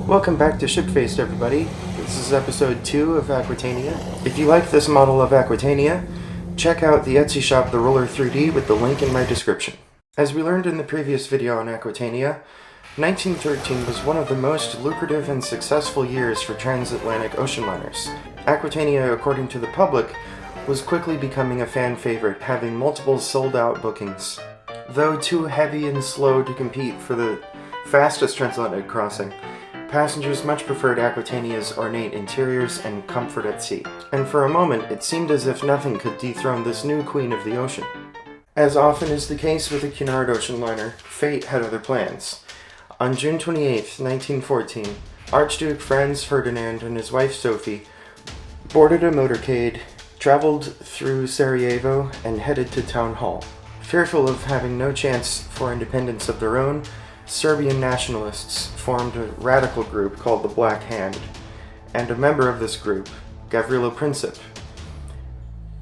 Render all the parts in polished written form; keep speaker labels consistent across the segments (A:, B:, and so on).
A: Welcome back to Shipfaced, everybody. This is episode 2 of Aquitania. If you like this model of Aquitania, check out the Etsy shop The Roller 3D with the link in my description. As we learned in the previous video on Aquitania, 1913 was one of the most lucrative and successful years for transatlantic ocean liners. Aquitania, according to the public, was quickly becoming a fan favorite, having multiple sold-out bookings. Though too heavy and slow to compete for the fastest transatlantic crossing, passengers much preferred Aquitania's ornate interiors and comfort at sea. And for a moment, it seemed as if nothing could dethrone this new queen of the ocean. As often is the case with the Cunard ocean liner, fate had other plans. On June 28, 1914, Archduke Franz Ferdinand and his wife Sophie boarded a motorcade, traveled through Sarajevo, and headed to Town Hall. Fearful of having no chance for independence of their own, Serbian nationalists formed a radical group called the Black Hand, and a member of this group, Gavrilo Princip,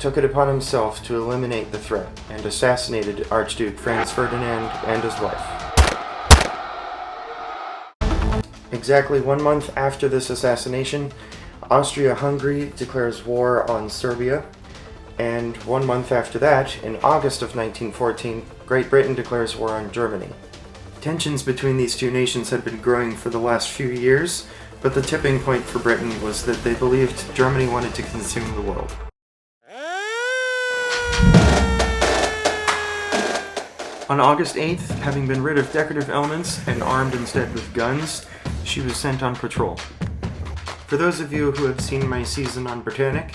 A: took it upon himself to eliminate the threat and assassinated Archduke Franz Ferdinand and his wife. Exactly 1 month after this assassination, Austria-Hungary declares war on Serbia, and 1 month after that, in August of 1914, Great Britain declares war on Germany. Tensions between these two nations had been growing for the last few years, but the tipping point for Britain was that they believed Germany wanted to consume the world. On August 8th, having been rid of decorative elements and armed instead with guns, she was sent on patrol. For those of you who have seen my season on Britannic,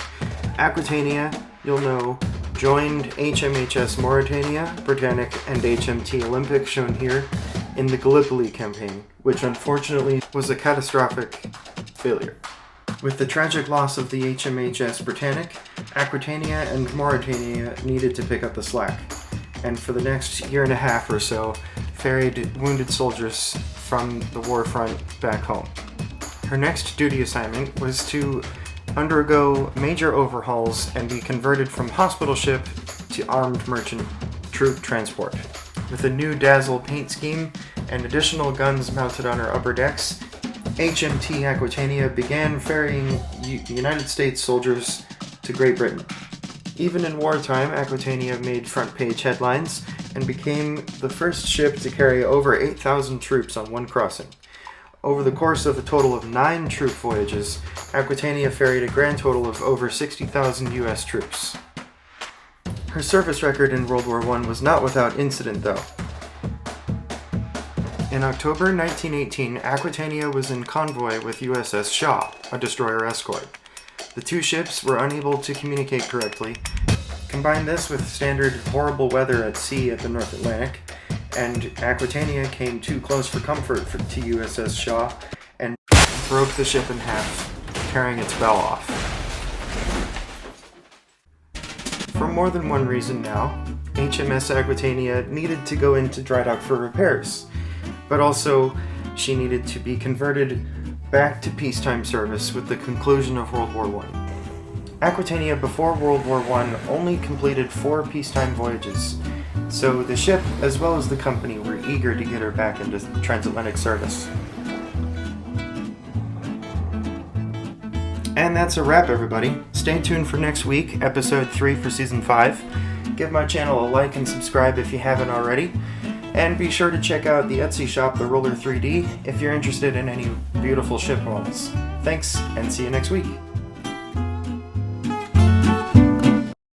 A: Aquitania, you'll know, joined HMHS Mauritania, Britannic, and HMT Olympic, shown here, in the Gallipoli campaign, which unfortunately was a catastrophic failure. With the tragic loss of the HMHS Britannic, Aquitania and Mauritania needed to pick up the slack, and for the next year and a half or so, ferried wounded soldiers from the war front back home. Her next duty assignment was to undergo major overhauls and be converted from hospital ship to armed merchant troop transport. With a new dazzle paint scheme and additional guns mounted on her upper decks, HMT Aquitania began ferrying United States soldiers to Great Britain. Even in wartime, Aquitania made front-page headlines and became the first ship to carry over 8,000 troops on one crossing. Over the course of a total of 9 troop voyages, Aquitania ferried a grand total of over 60,000 U.S. troops. Her service record in World War I was not without incident, though. In October 1918, Aquitania was in convoy with USS Shaw, a destroyer escort. The two ships were unable to communicate correctly. Combine this with standard horrible weather at sea at the North Atlantic, and Aquitania came too close for comfort to USS Shaw and broke the ship in half, tearing its bow off. For more than one reason now, HMS Aquitania needed to go into dry dock for repairs, but also she needed to be converted back to peacetime service with the conclusion of World War I. Aquitania before World War I only completed 4 peacetime voyages, so the ship as well as the company were eager to get her back into transatlantic service. And that's a wrap, everybody. Stay tuned for next week, episode 3 for season 5. Give my channel a like and subscribe if you haven't already. And be sure to check out the Etsy shop, The Roller 3D, if you're interested in any beautiful ship models. Thanks, and see you next week.